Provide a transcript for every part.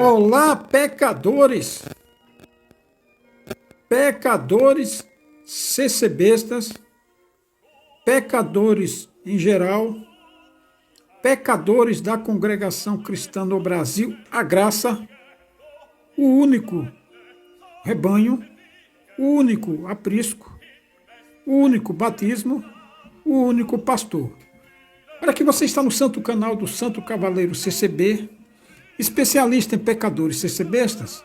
Olá, pecadores, pecadores CCBistas, pecadores em geral, pecadores da congregação cristã no Brasil, a graça, o único rebanho, o único aprisco, o único batismo, o único pastor. Para que você está no santo canal do Santo Cavaleiro CCB, especialista em pecadores CCBistas,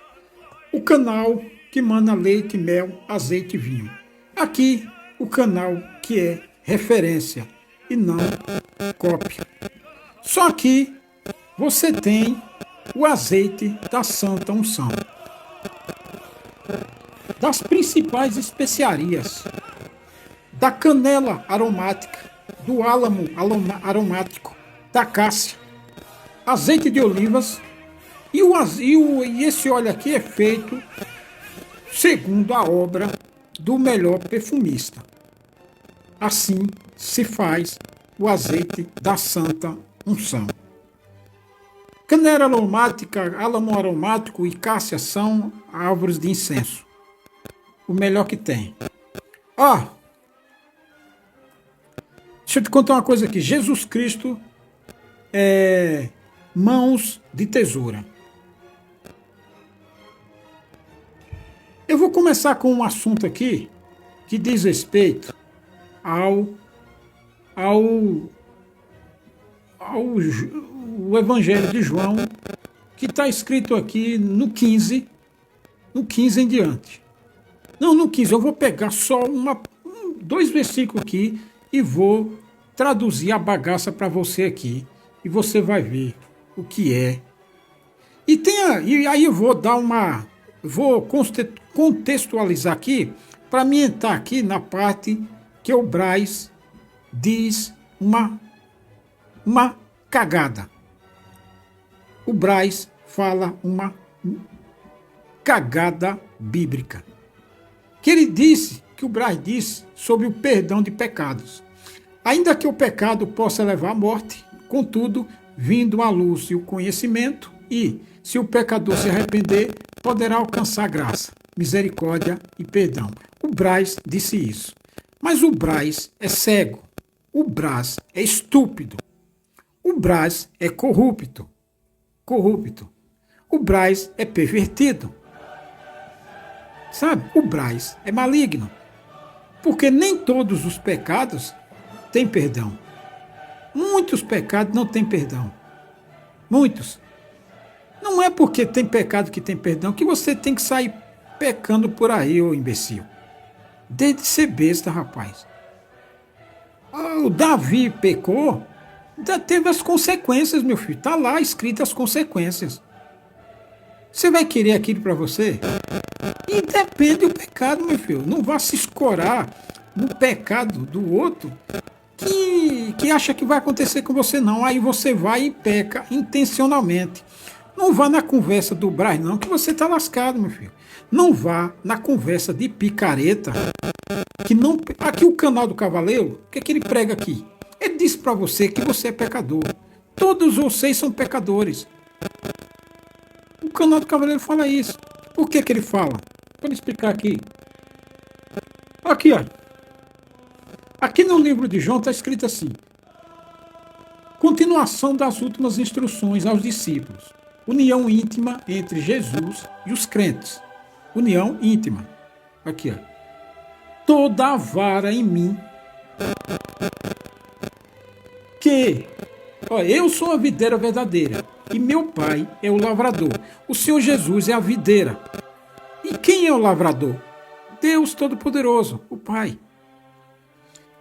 o canal que mana leite, mel, azeite e vinho. Aqui, o canal que é referência e não cópia. Só que você tem o azeite da Santa Unção, das principais especiarias, da canela aromática, do álamo aromático, da cássia, azeite de olivas, e esse óleo aqui é feito segundo a obra do melhor perfumista. Assim se faz o azeite da Santa Unção. Canela aromática, álamo aromático e cássia são árvores de incenso. O melhor que tem. Deixa eu te contar uma coisa aqui. Jesus Cristo é mãos de tesoura. Eu vou começar com um assunto aqui que diz respeito ao Evangelho de João, que está escrito aqui no 15 em diante. Não, no 15, eu vou pegar só dois versículos aqui e vou traduzir a bagaça para você aqui, e você vai ver o que é. E aí eu vou contextualizar aqui, para mim entrar aqui na parte que o Braz diz uma cagada. O Braz fala uma cagada bíblica. Que o Braz disse sobre o perdão de pecados. Ainda que o pecado possa levar à morte, contudo, vindo a luz e o conhecimento, e, se o pecador se arrepender, poderá alcançar graça, misericórdia e perdão. O Braz disse isso. Mas o Braz é cego. O Braz é estúpido. O Braz é corrupto. O Braz é pervertido. Sabe? O Braz é maligno. Porque nem todos os pecados têm perdão. Muitos pecados não têm perdão. Muitos. Não é porque tem pecado que tem perdão que você tem que sair pecando por aí, ô imbecil. Desde ser besta, rapaz. O Davi pecou, ainda teve as consequências, meu filho. Está lá escrito as consequências. Você vai querer aquilo para você? E depende do pecado, meu filho. Não vá se escorar no pecado do outro que acha que vai acontecer com você, não. Aí você vai e peca intencionalmente. Não vá na conversa do Braz, não, que você está lascado, meu filho. Não vá na conversa de picareta, que não... Aqui o canal do Cavaleiro, o que é que ele prega aqui? Ele diz para você que você é pecador. Todos vocês são pecadores. O canal do Cavaleiro fala isso. Por que ele fala? Vou explicar aqui. Aqui, ó. Aqui no livro de João está escrito assim: continuação das últimas instruções aos discípulos. União íntima entre Jesus e os crentes. União íntima. Aqui, ó. Toda a vara em mim eu sou a videira verdadeira e meu pai é o lavrador. O Senhor Jesus é a videira. E quem é o lavrador? Deus Todo-Poderoso, o Pai.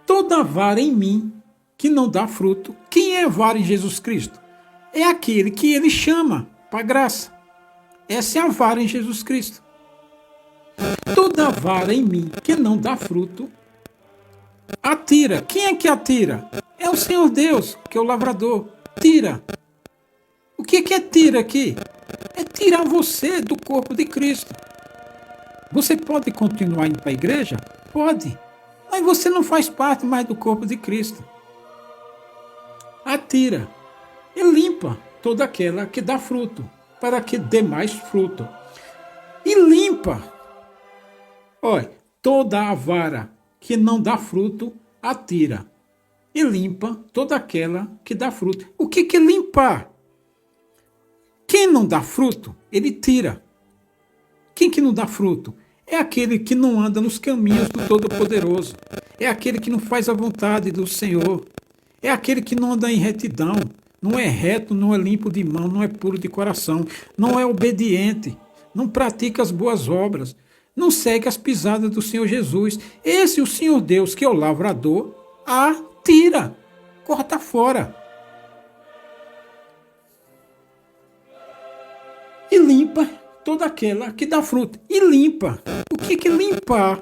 Toda vara em mim que não dá fruto. Quem é a vara em Jesus Cristo? É aquele que ele chama para a graça. Essa é a vara em Jesus Cristo. Toda vara em mim que não dá fruto, atira. Quem é que atira? É o Senhor Deus, que é o lavrador. Tira. O que é tira aqui? É tirar você do corpo de Cristo. Você pode continuar indo para a igreja? Pode. Mas você não faz parte mais do corpo de Cristo. Atira. E limpa toda aquela que dá fruto. para que dê mais fruto. E limpa. Olha, toda a vara que não dá fruto, atira. E limpa toda aquela que dá fruto. O que é limpar? Quem não dá fruto, ele tira. Quem que não dá fruto? É aquele que não anda nos caminhos do Todo-Poderoso. É aquele que não faz a vontade do Senhor. É aquele que não anda em retidão. Não é reto, não é limpo de mão, não é puro de coração. Não é obediente. Não pratica as boas obras. Não segue as pisadas do Senhor Jesus. Esse o Senhor Deus, que é o lavrador, tira. Corta fora. E limpa toda aquela que dá fruto. E limpa. O que é limpar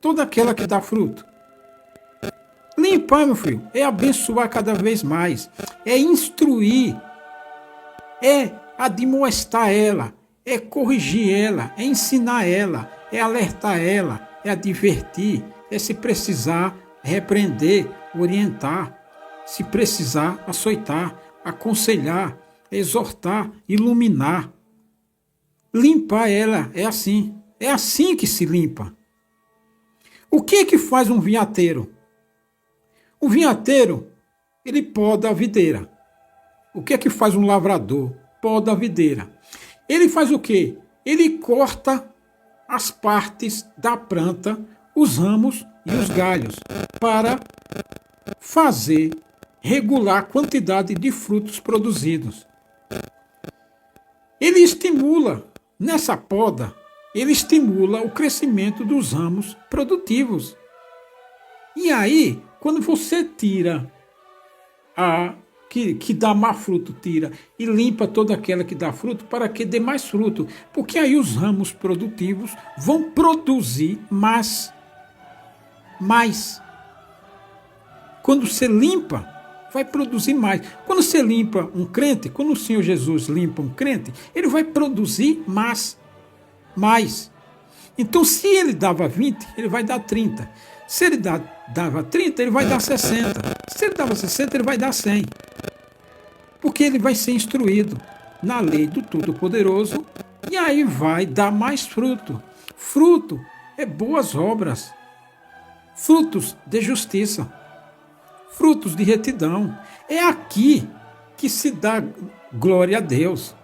toda aquela que dá fruto? Limpar, meu filho, é abençoar cada vez mais. É instruir. É admoestar ela. É corrigir ela. É ensinar ela. É alertar ela. É advertir. É, se precisar, repreender, orientar. Se precisar, açoitar, aconselhar, exortar, iluminar. Limpar ela é assim. É assim que se limpa. O que é que faz um vinhateiro? O vinhateiro, ele poda a videira. O que é que faz um lavrador? Poda a videira. Ele faz o quê? Ele corta as partes da planta, os ramos e os galhos, para fazer regular a quantidade de frutos produzidos. Ele estimula, nessa poda, ele estimula o crescimento dos ramos produtivos. E aí, quando você tira a que dá mais fruto, tira e limpa toda aquela que dá fruto para que dê mais fruto, porque aí os ramos produtivos vão produzir mais. Quando você limpa, vai produzir mais. Quando você limpa um crente, quando o Senhor Jesus limpa um crente, ele vai produzir mais. Então, se ele dava 20, ele vai dar 30. Se ele dava 30, ele vai dar 60. Se ele dava 60, ele vai dar 100. Porque ele vai ser instruído na lei do Todo-Poderoso e aí vai dar mais fruto. Fruto é boas obras. Frutos de justiça. Frutos de retidão. É aqui que se dá glória a Deus.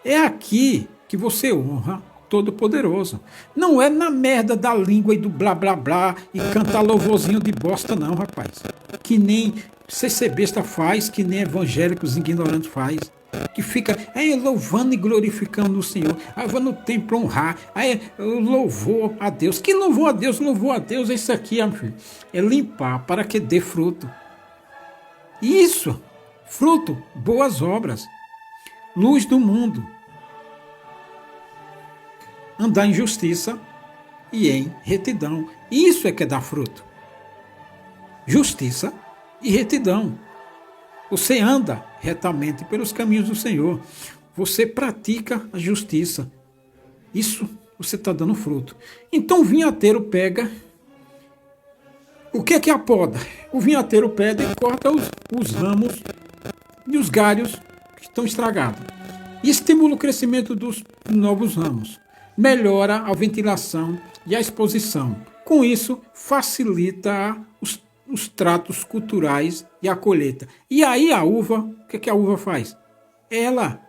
É aqui que você honra Todo-Poderoso. Não é na merda da língua e do blá blá blá e cantar louvorzinho de bosta, não, rapaz. Que nem CCBista faz, que nem evangélicos ignorantes faz. Que fica louvando e glorificando o Senhor. Aí vai no templo honrar. Aí louvor a Deus. Que louvor a Deus? Louvor a Deus é isso aqui, meu filho. É limpar para que dê fruto. Isso, fruto, boas obras. Luz do mundo. Andar em justiça e em retidão. Isso é que é dar fruto. Justiça e retidão. Você anda retamente pelos caminhos do Senhor. Você pratica a justiça. Isso você está dando fruto. Então o vinhateiro pega. O que é a poda? O vinhateiro pega e corta os ramos e os galhos que estão estragados. E estimula o crescimento dos novos ramos. Melhora a ventilação e a exposição. Com isso, facilita os tratos culturais e a colheita. E aí a uva, o que a uva faz? Ela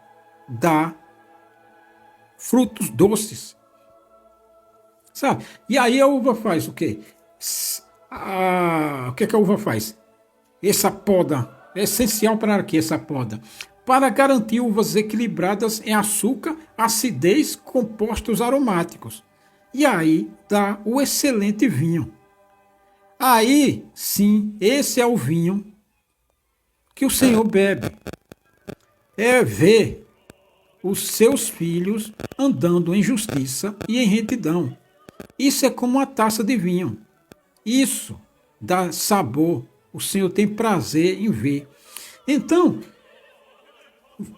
dá frutos doces. Sabe? E aí a uva faz o quê? O que a uva faz? Essa poda é essencial para que essa poda? Para garantir uvas equilibradas em açúcar, acidez, compostos aromáticos. E aí dá o excelente vinho. Aí, sim, esse é o vinho que o Senhor bebe. É ver os seus filhos andando em justiça e em retidão. Isso é como uma taça de vinho. Isso dá sabor. O Senhor tem prazer em ver. Então,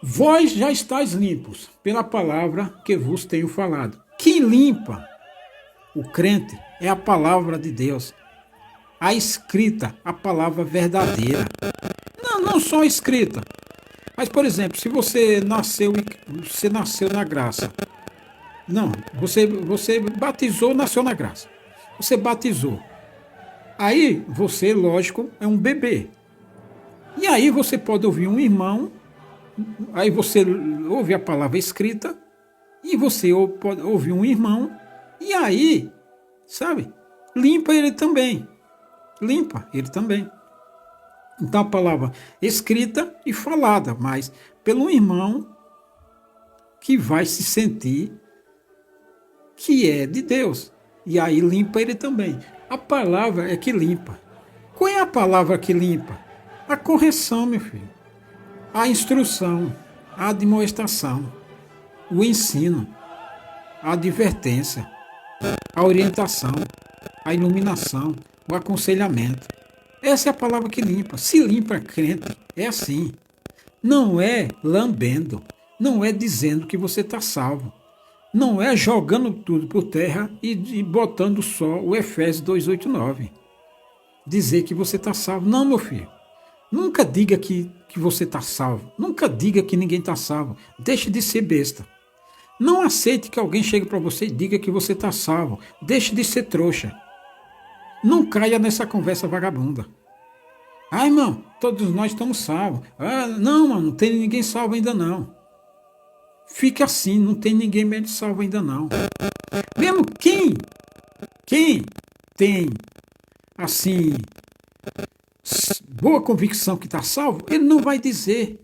vós já estáis limpos pela palavra que vos tenho falado. Quem limpa o crente é a palavra de Deus. A escrita, a palavra verdadeira. Não só a escrita. Mas, por exemplo, se você nasceu na graça. Não, você batizou, nasceu na graça. Você batizou. Aí você, lógico, é um bebê. E aí você pode ouvir um irmão, aí você ouve a palavra escrita, e você pode ouvir um irmão, e aí, sabe, limpa ele também. Limpa ele também. Então a palavra escrita e falada, mas pelo irmão que vai se sentir que é de Deus. E aí limpa ele também. A palavra é que limpa. Qual é a palavra que limpa? A correção, meu filho. A instrução, a admoestação, o ensino, a advertência, a orientação, a iluminação, o aconselhamento. Essa é a palavra que limpa. Se limpa crente, é assim. Não é lambendo, não é dizendo que você está salvo. Não é jogando tudo por terra e botando só o Efésios 2:8-9. Dizer que você está salvo. Não, meu filho. Nunca diga que você está salvo. Nunca diga que ninguém está salvo. Deixe de ser besta. Não aceite que alguém chegue para você e diga que você está salvo. Deixe de ser trouxa. Não caia nessa conversa vagabunda. Ah, irmão, todos nós estamos salvos. Ah, não, mano, não tem ninguém salvo ainda não. Fique assim, não tem ninguém menos salvo ainda não. Mesmo quem tem, assim, boa convicção que está salvo, ele não vai dizer.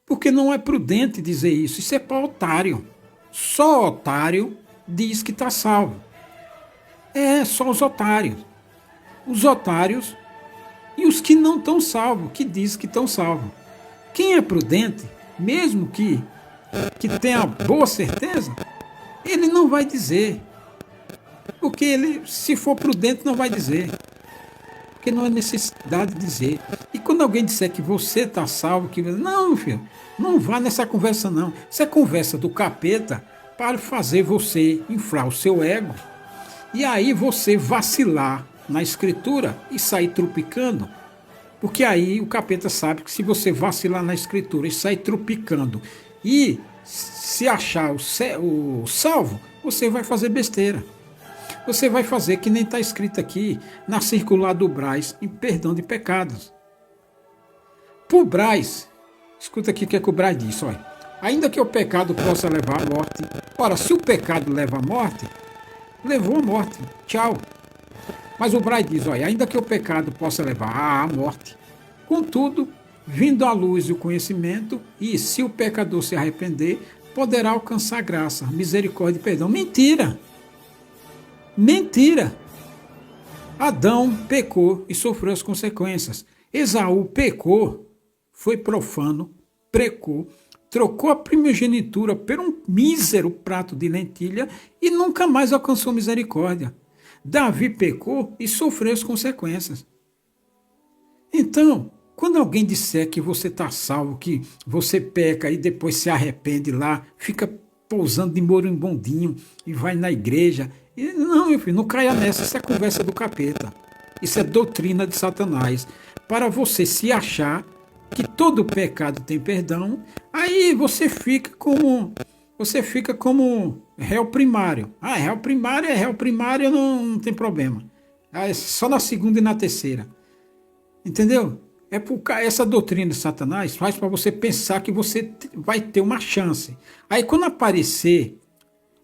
Porque não é prudente dizer isso. Isso é para otário. Só otário diz que está salvo. É, só os otários. Os otários e os que não estão salvos, que dizem que estão salvos. Quem é prudente, mesmo que tenha boa certeza, ele não vai dizer. Porque ele, se for prudente, não vai dizer. Porque não é necessidade de dizer. E quando alguém disser que você está salvo, que não, meu filho, não vá nessa conversa não. Isso é conversa do capeta para fazer você inflar o seu ego e aí você vacilar na escritura e sair trupicando. Porque aí o capeta sabe que se você vacilar na escritura e sair trupicando e se achar o salvo, você vai fazer besteira. Você vai fazer que nem está escrito aqui na circular do Braz, em perdão de pecados. Por Braz, escuta aqui o que é que o Braz diz, olha. Ainda que o pecado possa levar à morte, ora, se o pecado leva à morte, levou à morte, tchau. Mas o Braz diz, olha, ainda que o pecado possa levar à morte, contudo, vindo à luz o conhecimento, e se o pecador se arrepender, poderá alcançar graça, misericórdia e perdão. Mentira! Mentira! Adão pecou e sofreu as consequências. Esaú pecou, foi profano, pecou, trocou a primogenitura por um mísero prato de lentilha e nunca mais alcançou misericórdia. Davi pecou e sofreu as consequências. Então, quando alguém disser que você está salvo, que você peca e depois se arrepende lá, fica pousando de moribundinho e vai na igreja. Não, meu filho, não caia nessa, isso é conversa do capeta. Isso é doutrina de Satanás. Para você se achar que todo pecado tem perdão, aí você fica como réu primário. Ah, réu primário não tem problema. Ah, é só na segunda e na terceira. Entendeu? Essa doutrina de Satanás faz para você pensar que você vai ter uma chance. Aí quando aparecer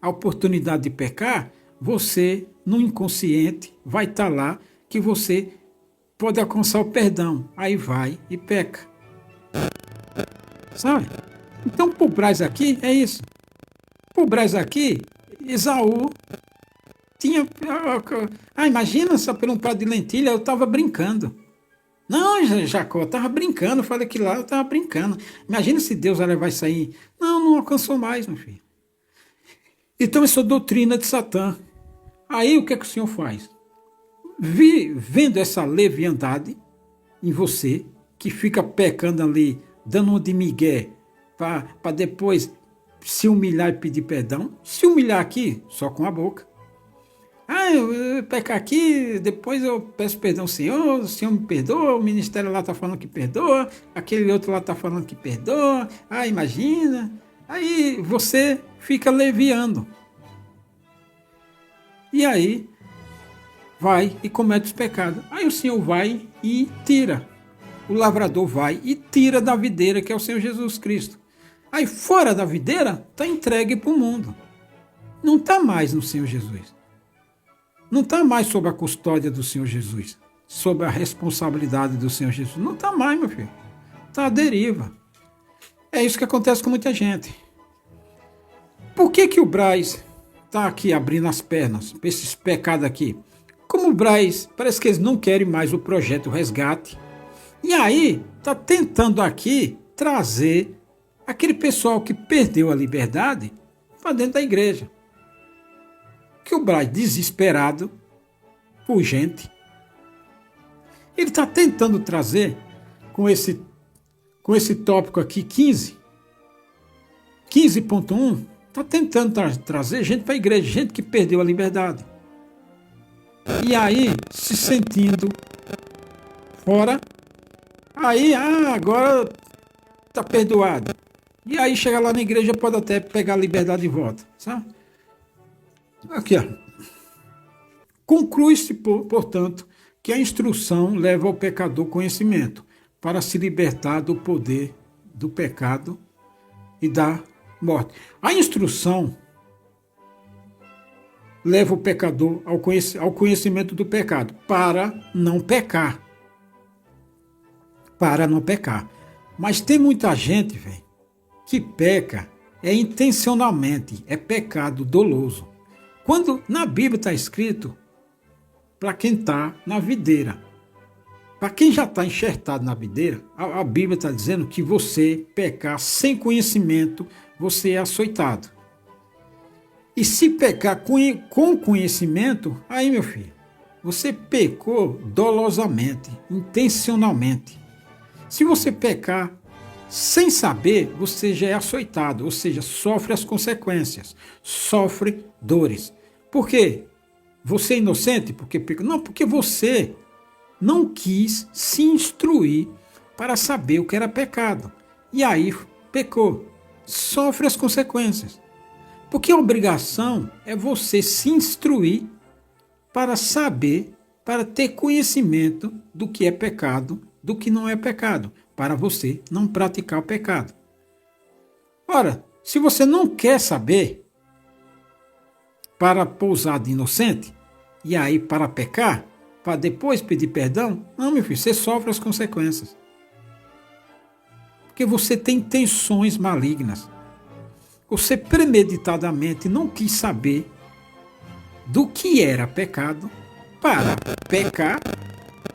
a oportunidade de pecar, você, no inconsciente, vai estar lá que você pode alcançar o perdão. Aí vai e peca. Sabe? Então, por Braz aqui, é isso. Por Braz aqui, Esaú tinha... imagina só por um prato de lentilha, eu estava brincando. Não, Jacó, eu estava brincando, falei que lá eu estava brincando. Imagina se Deus vai levar isso aí. Não alcançou mais, meu filho. Então, isso é doutrina de Satã. Aí, o que é que o Senhor faz? Vendo essa leviandade em você, que fica pecando ali, dando um de migué, para depois se humilhar e pedir perdão. Se humilhar aqui, só com a boca. eu pecar aqui, depois eu peço perdão ao Senhor, o Senhor me perdoa, o ministério lá está falando que perdoa, aquele outro lá está falando que perdoa, imagina. Aí você fica leviando. E aí vai e comete os pecados. Aí o Senhor vai e tira. O lavrador vai e tira da videira, que é o Senhor Jesus Cristo. Aí fora da videira, está entregue para o mundo. Não está mais no Senhor Jesus. Não está mais sob a custódia do Senhor Jesus. Sob a responsabilidade do Senhor Jesus. Não está mais, meu filho. Está à deriva. É isso que acontece com muita gente. Por que o Braz está aqui abrindo as pernas para esses pecados aqui? Como o Braz, parece que eles não querem mais o projeto Resgate. E aí, está tentando aqui trazer aquele pessoal que perdeu a liberdade para dentro da igreja. Que o Braz, desesperado por gente, ele está tentando trazer com esse tópico aqui 15.1, está tentando trazer gente para a igreja, gente que perdeu a liberdade. E aí, se sentindo fora, aí, agora está perdoado. E aí chega lá na igreja, pode até pegar a liberdade de volta, sabe? Aqui, ó. Conclui-se, portanto, que a instrução leva ao pecador conhecimento para se libertar do poder do pecado e da morte. A instrução leva o pecador ao conhecimento do pecado para não pecar. Para não pecar. Mas tem muita gente, velho, que peca intencionalmente, é pecado doloso. Quando na Bíblia está escrito para quem está na videira. Para quem já está enxertado na videira, a Bíblia está dizendo que você pecar sem conhecimento, você é açoitado. E se pecar com conhecimento, aí, meu filho, você pecou dolosamente, intencionalmente. Se você pecar sem saber, você já é açoitado, ou seja, sofre as consequências, sofre dores. Por quê? Você é inocente porque pecou? Não, porque você não quis se instruir para saber o que era pecado. E aí pecou, sofre as consequências. Porque a obrigação é você se instruir para saber, para ter conhecimento do que é pecado, do que não é pecado, para você não praticar o pecado. Ora, se você não quer saber, para pousar de inocente, e aí para pecar, para depois pedir perdão, não, meu filho, você sofre as consequências. Porque você tem intenções malignas. Você premeditadamente não quis saber do que era pecado para pecar,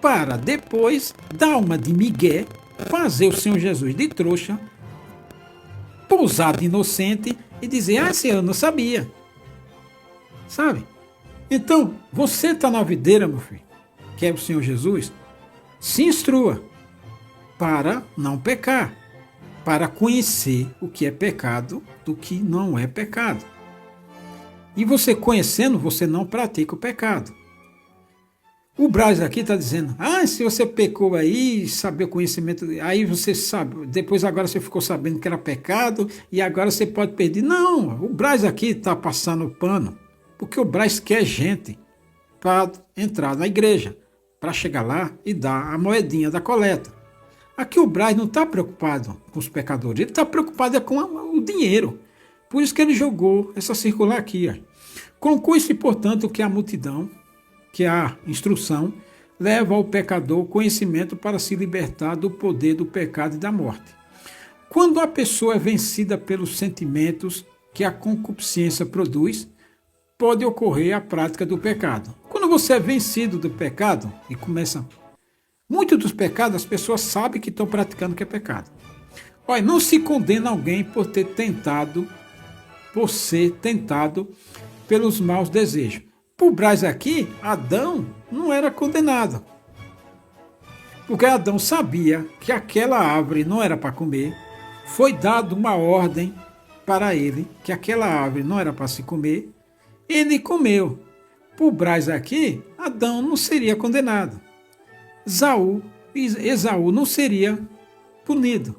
para depois dar uma de migué, fazer o Senhor Jesus de trouxa, pousar de inocente e dizer, Senhor, eu não sabia. Sabe? Então, você está na videira, meu filho, que é o Senhor Jesus, se instrua para não pecar, para conhecer o que é pecado do que não é pecado. E você conhecendo, você não pratica o pecado. O Braz aqui está dizendo, se você pecou aí, saber o conhecimento, aí você sabe, depois agora você ficou sabendo que era pecado e agora você pode perder. Não, o Braz aqui está passando o pano, porque o Braz quer gente para entrar na igreja, para chegar lá e dar a moedinha da coleta. Aqui o Braz não está preocupado com os pecadores, ele está preocupado com o dinheiro. Por isso que ele jogou essa circular aqui. Conclui-se, portanto, que a multidão, que a instrução, leva ao pecador conhecimento para se libertar do poder do pecado e da morte. Quando a pessoa é vencida pelos sentimentos que a concupiscência produz, pode ocorrer a prática do pecado. Quando você é vencido do pecado e começa... Muitos dos pecados as pessoas sabem que estão praticando que é pecado. Olha, não se condena alguém por ser tentado pelos maus desejos. Por Braz aqui, Adão não era condenado. Porque Adão sabia que aquela árvore não era para comer. Foi dada uma ordem para ele que aquela árvore não era para se comer. Ele comeu. Por Braz aqui, Adão não seria condenado. Esaú não seria punido.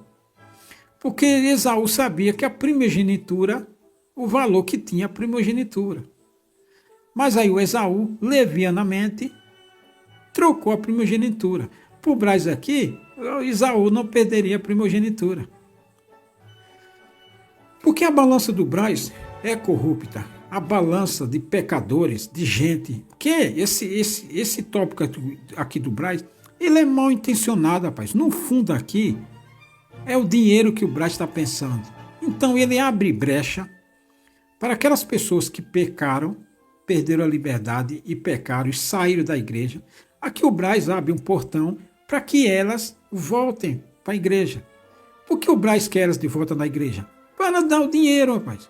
Porque Esaú sabia que a primogenitura, o valor que tinha a primogenitura. Mas aí o Esaú, levianamente, trocou a primogenitura. Por Braz aqui, Esaú não perderia a primogenitura. Porque a balança do Braz é corrupta. A balança de pecadores, de gente. Que esse tópico aqui do Braz, ele é mal intencionado, rapaz. No fundo aqui, é o dinheiro que o Braz está pensando. Então ele abre brecha para aquelas pessoas que pecaram, perderam a liberdade e pecaram e saíram da igreja. Aqui o Braz abre um portão para que elas voltem para a igreja. Por que o Braz quer elas de volta na igreja? Para dar o dinheiro, rapaz.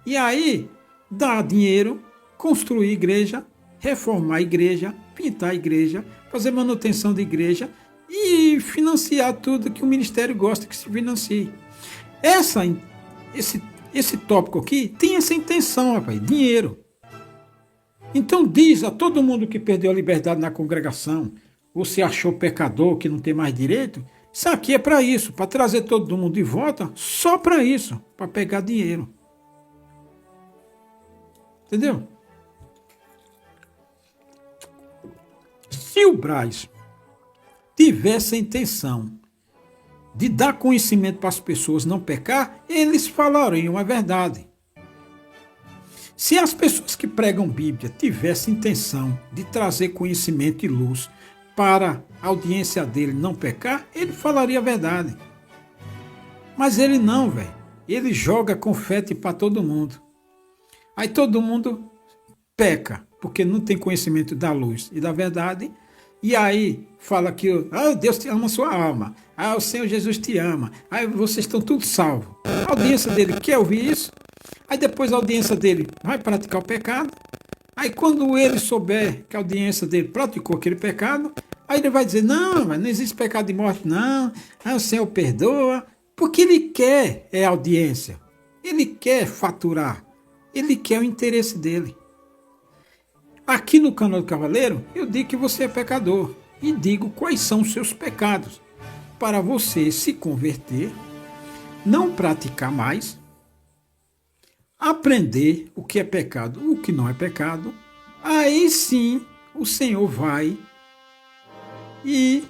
E aí, dar dinheiro, construir igreja, reformar a igreja, pintar a igreja, fazer manutenção de igreja e financiar tudo que o ministério gosta que se financie. Esse tópico aqui tem essa intenção, rapaz, dinheiro. Então diz a todo mundo que perdeu a liberdade na congregação, ou se achou pecador, que não tem mais direito, isso aqui é para isso, para trazer todo mundo de volta, só para isso, para pegar dinheiro. Entendeu? Se o Braz tivesse a intenção de dar conhecimento para as pessoas não pecar, eles falariam a verdade. Se as pessoas que pregam Bíblia tivessem intenção de trazer conhecimento e luz para a audiência dele não pecar, ele falaria a verdade. Mas ele não, velho. Ele joga confete para todo mundo. Aí todo mundo peca, porque não tem conhecimento da luz e da verdade. E aí fala que Deus te ama a sua alma. O Senhor Jesus te ama. Aí vocês estão tudo salvos. A audiência dele quer ouvir isso? Aí depois a audiência dele vai praticar o pecado. Aí quando ele souber que a audiência dele praticou aquele pecado, aí ele vai dizer, não existe pecado de morte, não. O Senhor perdoa. Porque ele quer a audiência. Ele quer faturar. Ele quer o interesse dele. Aqui no canal do Cavaleiro, eu digo que você é pecador. E digo quais são os seus pecados. Para você se converter, não praticar mais, aprender o que é pecado, o que não é pecado, aí sim o Senhor vai e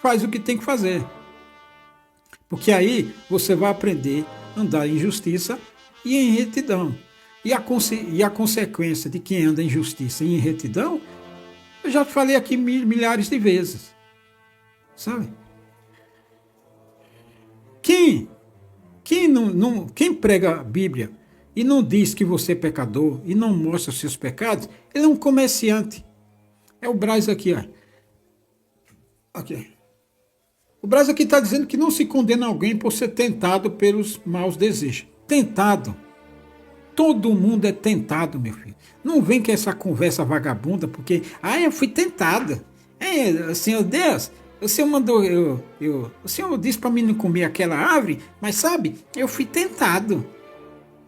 faz o que tem que fazer. Porque aí você vai aprender a andar em justiça e em retidão. E a consequência de quem anda em justiça e em retidão, eu já falei aqui milhares de vezes. Sabe? Quem prega a Bíblia e não diz que você é pecador e não mostra os seus pecados, ele é um comerciante. É o Braz aqui, ó. Aqui. O Braz aqui está dizendo que não se condena alguém por ser tentado pelos maus desejos. Tentado. Todo mundo é tentado, meu filho. Não vem com essa conversa vagabunda, porque, eu fui tentada. Senhor Deus, o Senhor mandou, o Senhor disse para mim não comer aquela árvore, mas sabe, eu fui tentado.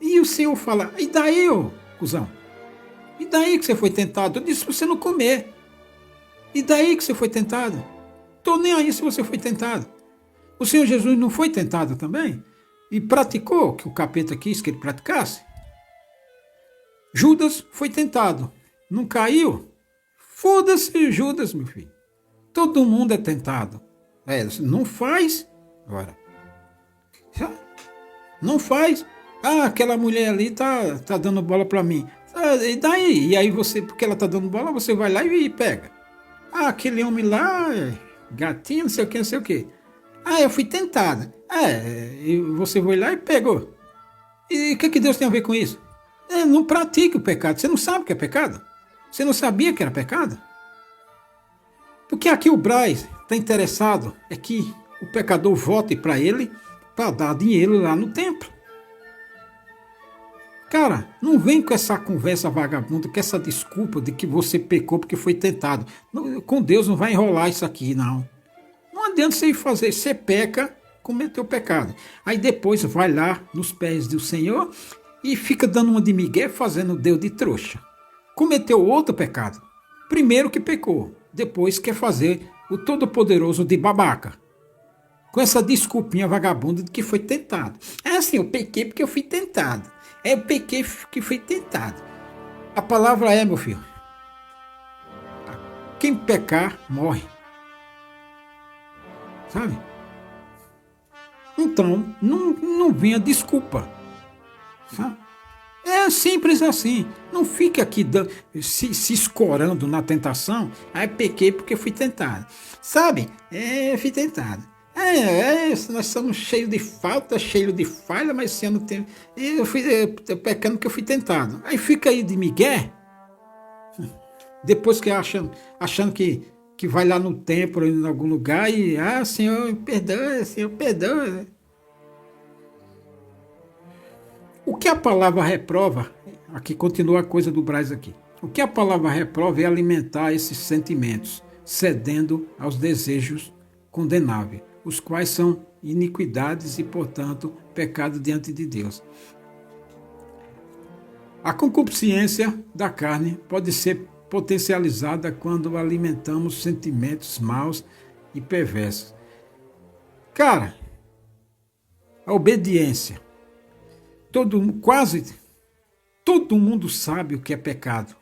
E o Senhor fala, e daí, ô cuzão? E daí que você foi tentado? Eu disse para você não comer. E daí que você foi tentado? Estou nem aí se você foi tentado. O Senhor Jesus não foi tentado também? E praticou o que o capeta quis que ele praticasse? Judas foi tentado. Não caiu? Foda-se Judas, meu filho. Todo mundo é tentado. Não faz. Agora. Não faz. Aquela mulher ali tá dando bola para mim. E daí? E aí você, porque ela tá dando bola, você vai lá e pega. Aquele homem lá, gatinho, não sei o que, não sei o que. Eu fui tentada. E você foi lá e pegou. E o que Deus tem a ver com isso? Não pratique o pecado. Você não sabe o que é pecado? Você não sabia que era pecado? Porque aqui o Braz está interessado é que o pecador volte para ele para dar dinheiro lá no templo. Cara, não vem com essa conversa vagabunda, com essa desculpa de que você pecou porque foi tentado. Com Deus não vai enrolar isso aqui, não. Não adianta você ir fazer, você peca, cometeu pecado. Aí depois vai lá nos pés do Senhor e fica dando uma de migué fazendo Deus de trouxa. cometeu outro pecado. Primeiro que pecou, depois quer fazer o Todo-Poderoso de babaca. Com essa desculpinha vagabunda de que foi tentado. É assim, eu pequei porque eu fui tentado. Eu pequei que fui tentado. A palavra é, meu filho, quem pecar, morre. Sabe? Então, não venha desculpa. Sabe? É simples assim. Não fique aqui se escorando na tentação. Aí pequei porque fui tentado. Sabe? Fui tentado. Nós somos cheios de falta, cheios de falha, mas esse ano tem. Eu fui pecando porque eu fui tentado. Aí fica aí de migué. Depois que achando que vai lá no templo, em algum lugar, e Senhor, perdoa, Senhor, perdoa. O que a palavra reprova, aqui continua a coisa do Braz aqui. O que a palavra reprova é alimentar esses sentimentos, cedendo aos desejos condenáveis, os quais são iniquidades e, portanto, pecado diante de Deus. A concupiscência da carne pode ser potencializada quando alimentamos sentimentos maus e perversos. Cara, a obediência. Quase todo mundo sabe o que é pecado.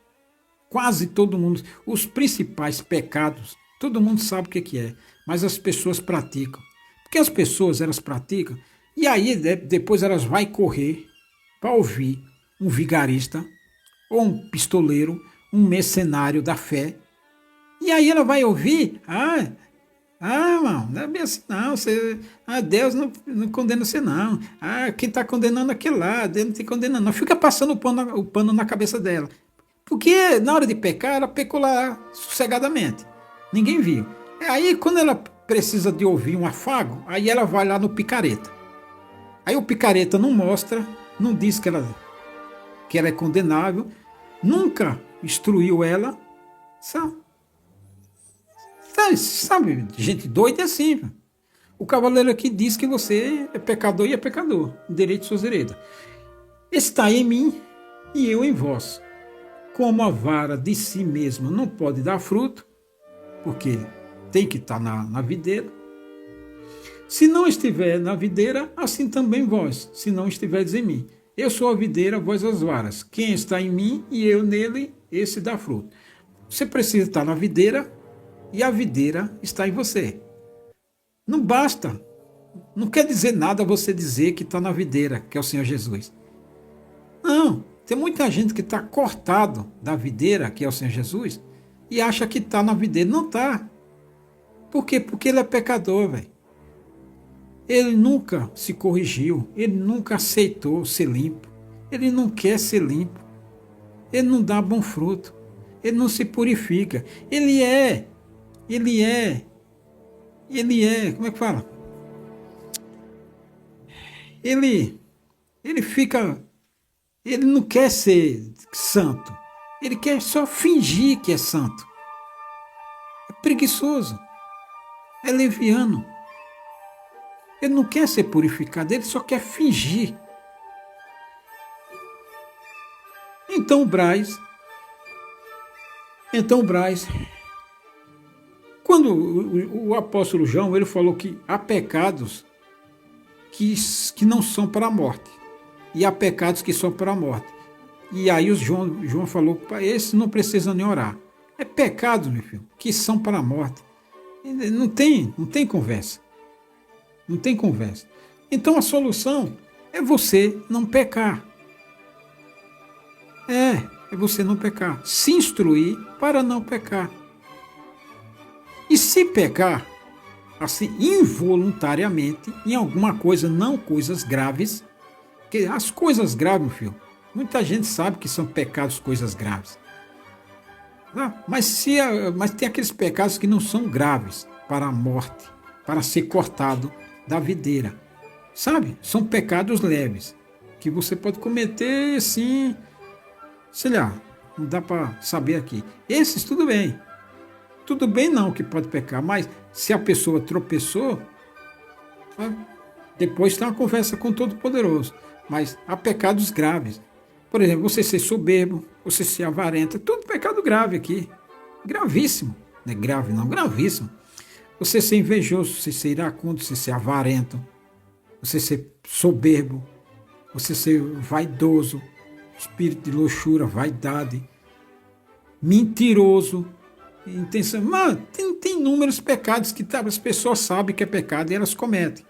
Quase todo mundo. Os principais pecados, todo mundo sabe o que é. Mas as pessoas praticam. Porque as pessoas, elas praticam, e aí depois elas vão correr para ouvir um vigarista, ou um pistoleiro, um mercenário da fé. E aí ela vai ouvir, irmão, não é bem assim não, Deus não condena você não. Quem está condenando é aquele lá, Deus não está condenando não. Fica passando o pano na cabeça dela. Porque na hora de pecar, ela pecou lá sossegadamente. Ninguém viu. Aí quando ela precisa de ouvir um afago, aí ela vai lá no picareta. Aí o picareta não mostra, não diz que ela é condenável, nunca instruiu ela, sabe, gente doida é assim. O cavaleiro aqui diz que você é pecador e é pecador, direito suas heredas. Está em mim e eu em vós. Como a vara de si mesma não pode dar fruto, porque tem que estar na videira. Se não estiver na videira, assim também vós, se não estiverdes em mim. Eu sou a videira, vós as varas. Quem está em mim e eu nele, esse dá fruto. Você precisa estar na videira e a videira está em você. Não basta. Não quer dizer nada você dizer que está na videira, que é o Senhor Jesus. Não. Tem muita gente que está cortado da videira, que é o Senhor Jesus, e acha que está na videira. Não está. Por quê? Porque ele é pecador, velho. Ele nunca se corrigiu, ele nunca aceitou ser limpo, ele não quer ser limpo, ele não dá bom fruto, ele não se purifica, ele é, como é que fala? Ele não quer ser santo, ele quer só fingir que é santo, é preguiçoso, é leviano. Ele não quer ser purificado, ele só quer fingir. Então o Braz, quando o apóstolo João, ele falou que há pecados que não são para a morte, e há pecados que são para a morte. E aí o João falou, para esse não precisa nem orar. É pecados, meu filho, que são para a morte. Não tem conversa. Não tem conversa. Então a solução é você não pecar. É você não pecar. Se instruir para não pecar. E se pecar, assim, involuntariamente, em alguma coisa, não coisas graves, porque as coisas graves, meu filho, muita gente sabe que são pecados, coisas graves. Mas tem aqueles pecados que não são graves para a morte, para ser cortado da videira. Sabe? São pecados leves, que você pode cometer, assim, sei lá, não dá para saber aqui. Esses, tudo bem. Tudo bem não que pode pecar, mas se a pessoa tropeçou, depois tem uma conversa com o Todo-Poderoso. Mas há pecados graves. Por exemplo, você ser soberbo, você ser avarento, tudo pecado grave aqui. Gravíssimo. Não é grave não, gravíssimo. Você ser invejoso, você ser iracundo, você ser avarento, você ser soberbo, você ser vaidoso, espírito de luxúria, vaidade, mentiroso, intenção. Mano, tem inúmeros pecados que as pessoas sabem que é pecado e elas cometem.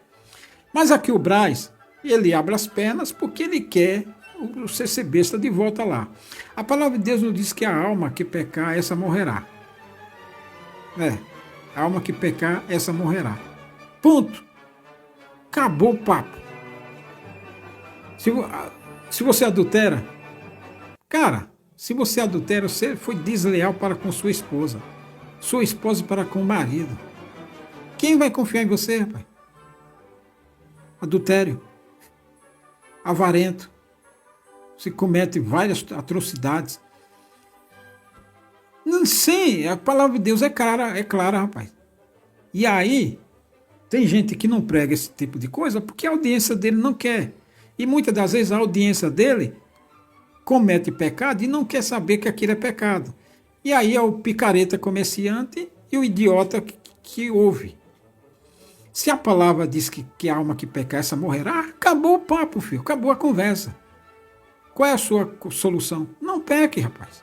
Mas aqui o Braz, ele abre as pernas porque ele quer o ser besta de volta lá. A palavra de Deus nos diz que a alma que pecar, essa morrerá. A alma que pecar, essa morrerá. Ponto. Acabou o papo. Se você adultera, cara, se você adultera, você foi desleal para com sua esposa para com o marido. Quem vai confiar em você, rapaz? Adultério, avarento, você comete várias atrocidades. Não sei, a palavra de Deus é clara, rapaz. E aí, tem gente que não prega esse tipo de coisa porque a audiência dele não quer. E muitas das vezes a audiência dele comete pecado e não quer saber que aquilo é pecado. E aí é o picareta comerciante e o idiota que ouve. Se a palavra diz que a alma que pecar, essa morrerá, acabou o papo, filho, acabou a conversa. Qual é a sua solução? Não peque, rapaz.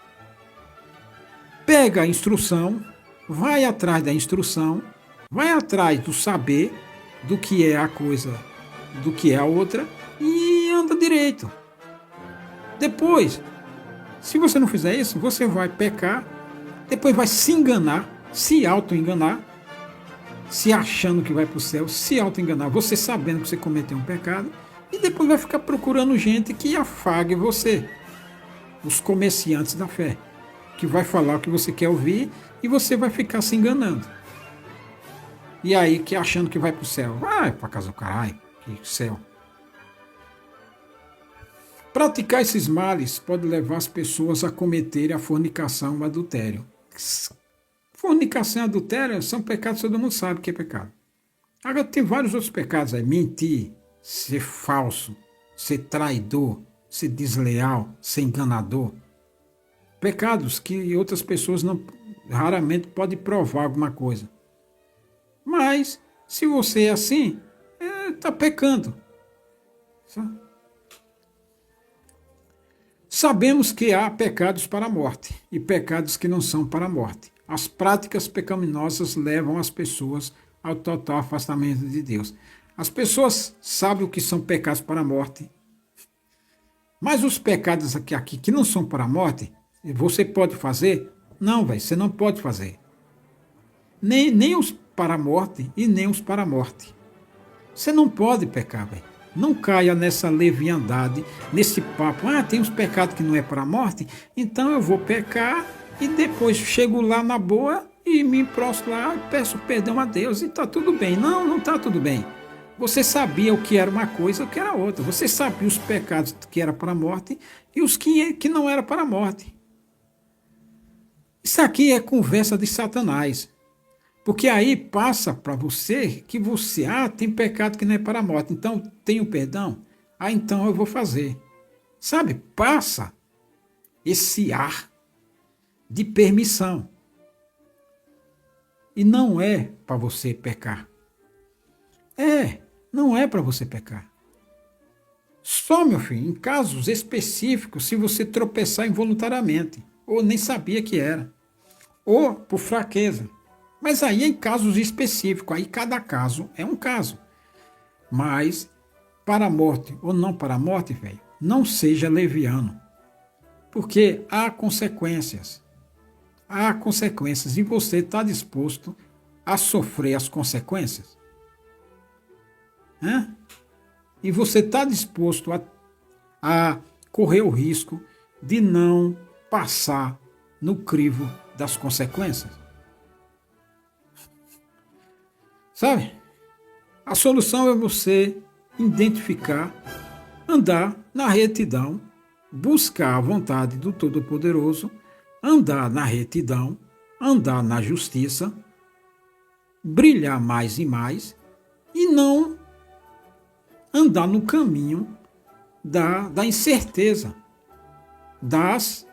Pega a instrução, vai atrás da instrução, vai atrás do saber do que é a coisa, do que é a outra e anda direito. Depois, se você não fizer isso, você vai pecar, depois vai se enganar, se auto-enganar, se achando que vai para o céu, se auto-enganar, você sabendo que você cometeu um pecado, e depois vai ficar procurando gente que afague você, os comerciantes da fé, que vai falar o que você quer ouvir e você vai ficar se enganando. E aí, que achando que vai para o céu, vai para casa do caralho, que céu. Praticar esses males pode levar as pessoas a cometerem a fornicação e o adultério. Fornicação e adultério são pecados que todo mundo sabe que é pecado. Agora tem vários outros pecados aí. Mentir, ser falso, ser traidor, ser desleal, ser enganador. Pecados que outras pessoas raramente podem provar alguma coisa. Mas, se você é assim, está pecando. Sabemos que há pecados para a morte e pecados que não são para a morte. As práticas pecaminosas levam as pessoas ao total afastamento de Deus. As pessoas sabem o que são pecados para a morte, mas os pecados aqui que não são para a morte, você pode fazer? Não, velho, você não pode fazer. Nem os para a morte e nem os para a morte. Você não pode pecar, velho. Não caia nessa leviandade, nesse papo. Tem uns pecados que não é para a morte, então eu vou pecar e depois chego lá na boa e me prostro lá, peço perdão a Deus e está tudo bem. Não, não está tudo bem. Você sabia o que era uma coisa e o que era outra. Você sabia os pecados que era para a morte e os que não era para a morte. Isso aqui é conversa de Satanás. Porque aí passa para você que você, tem pecado que não é para a morte, então tenho perdão? Então eu vou fazer. Sabe, passa esse ar de permissão. E não é para você pecar. Não é para você pecar. Só, meu filho, em casos específicos, se você tropeçar involuntariamente, ou nem sabia que era, ou por fraqueza. Mas aí em casos específicos, aí cada caso é um caso. Mas para a morte ou não para a morte, velho, não seja leviano. Porque há consequências. Há consequências e você está disposto a sofrer as consequências? E você está disposto a correr o risco de não passar no crivo das consequências? Sabe? A solução é você identificar, andar na retidão, buscar a vontade do Todo-Poderoso, andar na retidão, andar na justiça, brilhar mais e mais e não andar no caminho da incerteza. das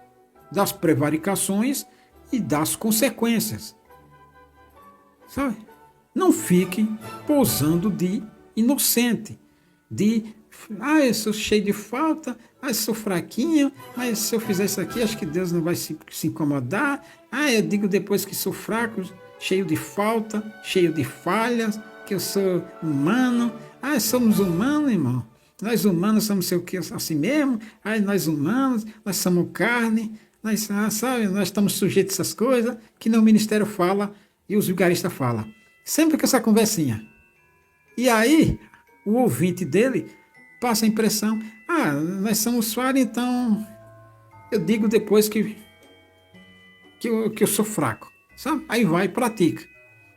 prevaricações e das consequências. Sabe? Não fique posando de inocente, eu sou cheio de falta, eu sou fraquinho, mas se eu fizer isso aqui, acho que Deus não vai se incomodar. Eu digo depois que sou fraco, cheio de falta, cheio de falhas, que eu sou humano. Somos humanos, irmão. Nós humanos somos sei o que assim mesmo. Nós humanos, nós somos carne, nós estamos sujeitos a essas coisas que no ministério fala e os vigaristas falam. Sempre com essa conversinha. E aí, o ouvinte dele passa a impressão, nós somos falhos, então eu digo depois que eu sou fraco, sabe? Aí vai e pratica.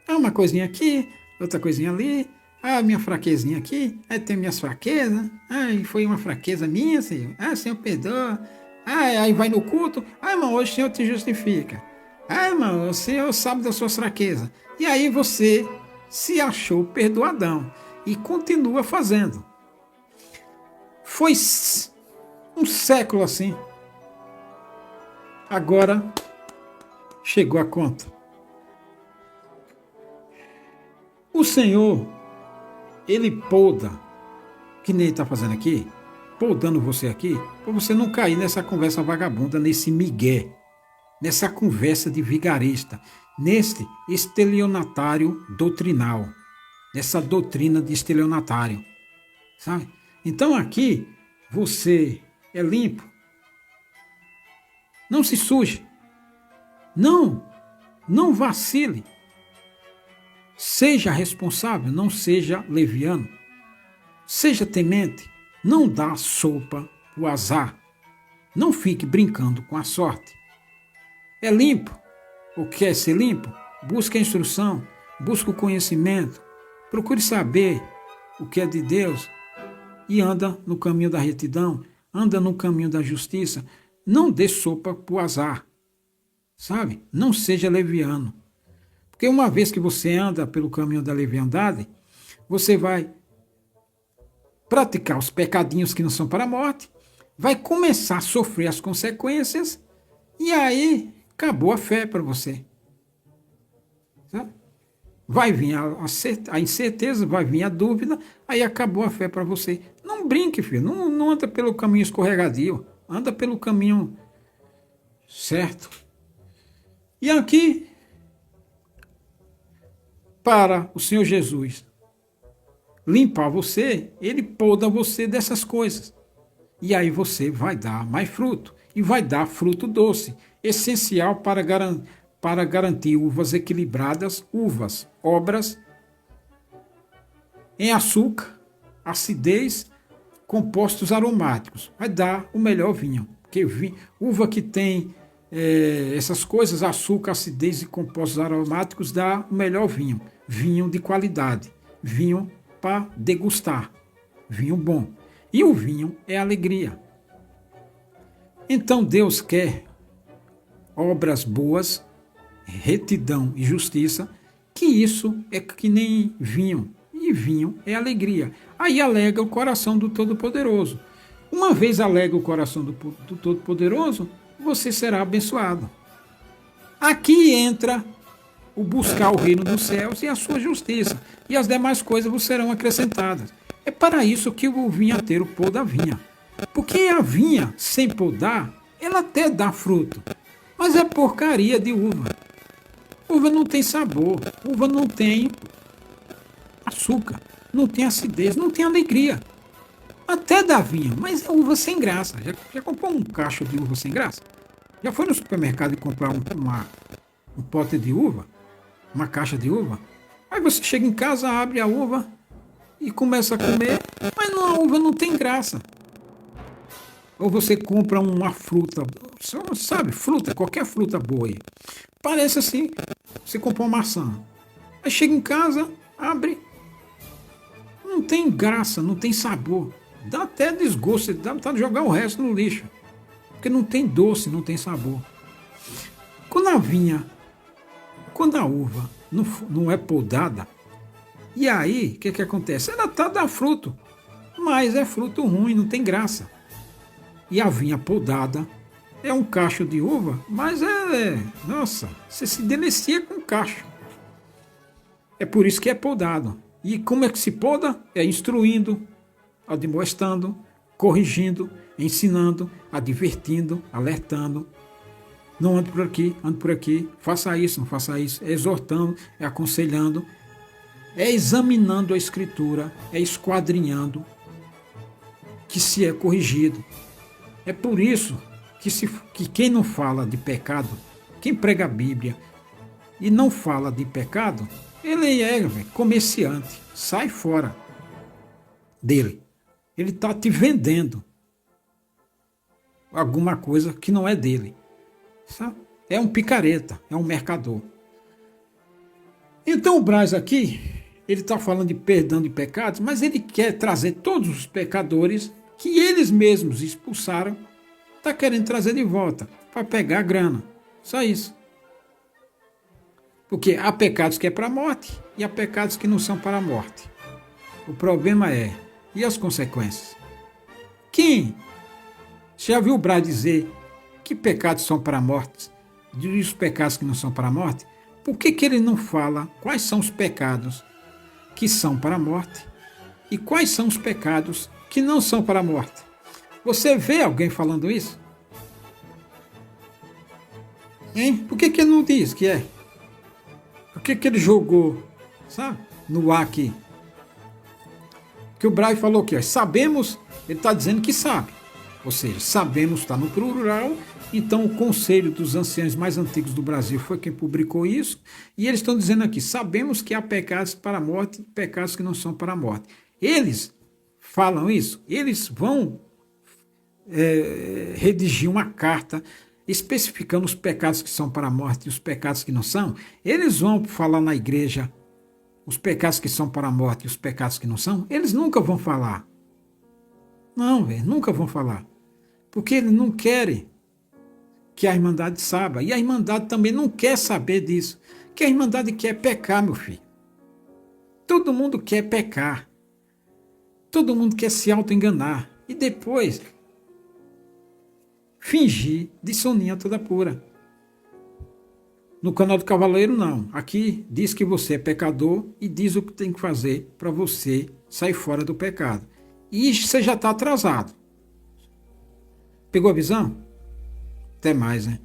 Uma coisinha aqui, outra coisinha ali, minha fraquezinha aqui, aí tem minhas fraquezas, foi uma fraqueza minha, Senhor, Senhor perdoa, aí vai no culto, irmão, hoje o Senhor te justifica, irmão, o Senhor sabe das suas fraquezas, e aí você se achou perdoadão e continua fazendo. Foi um século assim. Agora chegou a conta. O Senhor, Ele poda, que nem Ele está fazendo aqui, podando você aqui, para você não cair nessa conversa vagabunda, nesse migué, nessa conversa de vigarista, nesse estelionatário doutrinal, nessa doutrina de estelionatário, sabe? Então aqui você é limpo. Não se suje. Não vacile. Seja responsável, não seja leviano. Seja temente. Não dá sopa pro azar. Não fique brincando com a sorte. É limpo. Ou quer ser limpo? Busque a instrução, busque o conhecimento. Procure saber o que é de Deus. E anda no caminho da retidão, anda no caminho da justiça. Não dê sopa pro azar, sabe? Não seja leviano. Porque uma vez que você anda pelo caminho da leviandade, você vai praticar os pecadinhos que não são para a morte, vai começar a sofrer as consequências, e aí acabou a fé para você. Sabe? Vai vir a incerteza, vai vir a dúvida, aí acabou a fé para você. Não brinque, filho, não anda pelo caminho escorregadio, anda pelo caminho certo. E aqui, para o Senhor Jesus limpar você, Ele poda você dessas coisas. E aí você vai dar mais fruto, e vai dar fruto doce, essencial para garantir uvas equilibradas, obras em açúcar, acidez, compostos aromáticos. Vai dar o melhor vinho. Porque uva que tem essas coisas, açúcar, acidez e compostos aromáticos, dá o melhor vinho. Vinho de qualidade. Vinho para degustar. Vinho bom. E o vinho é alegria. Então Deus quer obras boas, retidão e justiça, que isso é que nem vinho. E vinho é alegria. Aí alegra o coração do Todo-Poderoso. Uma vez alegra o coração do Todo-Poderoso, você será abençoado. Aqui entra o buscar o reino dos céus e a sua justiça, e as demais coisas vos serão acrescentadas. É para isso que o vinhateiro poda a vinha. Porque a vinha, sem podar, ela até dá fruto, mas é porcaria de uva. Uva não tem sabor, uva não tem açúcar, não tem acidez, não tem alegria. Até dá vinho, mas é uva sem graça. Já comprou um cacho de uva sem graça? Já foi no supermercado e comprar um pote de uva? Uma caixa de uva? Aí você chega em casa, abre a uva e começa a comer, mas a uva não tem graça. Ou você compra uma fruta, sabe, fruta, qualquer fruta boa aí. Parece assim, você comprou uma maçã. Aí chega em casa, abre, não tem graça, não tem sabor. Dá até desgosto, dá vontade de jogar o resto no lixo. Porque não tem doce, não tem sabor. Quando a uva não é podada, e aí, o que acontece? Ela dá fruto, mas é fruto ruim, não tem graça. E a vinha podada É um cacho de uva, mas nossa, você se delicia com o cacho. É por isso que é podado. E como é que se poda? É instruindo, admoestando, corrigindo, ensinando, advertindo, alertando. Não ande por aqui, faça isso, não faça isso. É exortando, é aconselhando, é examinando a escritura, é esquadrinhando, que se é corrigido. É por isso que quem não fala de pecado, quem prega a Bíblia e não fala de pecado, ele é comerciante, sai fora dele. Ele está te vendendo alguma coisa que não é dele. Sabe? É um picareta, é um mercador. Então o Braz aqui, ele está falando de perdão de pecados, mas ele quer trazer todos os pecadores que eles mesmos expulsaram, está querendo trazer de volta para pegar a grana. Só isso. Porque há pecados que é para a morte e há pecados que não são para a morte. O problema é, e as consequências? Quem já viu o Braz dizer que pecados são para a morte e os pecados que não são para a morte? Por que ele não fala quais são os pecados que são para a morte e quais são os pecados que não são para a morte? Você vê alguém falando isso? Hein? Por que ele não diz que é? Por que ele jogou, sabe, no ar aqui? Que o Braz falou que sabemos, ele está dizendo que sabe. Ou seja, sabemos está no plural, então o Conselho dos Anciãos mais antigos do Brasil foi quem publicou isso, e eles estão dizendo aqui, sabemos que há pecados para a morte e pecados que não são para a morte. Eles falam isso, eles vão redigir uma carta especificando os pecados que são para a morte e os pecados que não são. Eles vão falar na igreja os pecados que são para a morte e os pecados que não são. Eles nunca vão falar. Não, velho, nunca vão falar. Porque eles não querem que a Irmandade saiba. E a Irmandade também não quer saber disso. Que a Irmandade quer pecar, meu filho. Todo mundo quer pecar. Todo mundo quer se auto-enganar. E depois fingir de soninha toda pura. No canal do Cavaleiro, não. Aqui diz que você é pecador e diz o que tem que fazer para você sair fora do pecado. E você já está atrasado. Pegou a visão? Até mais, né?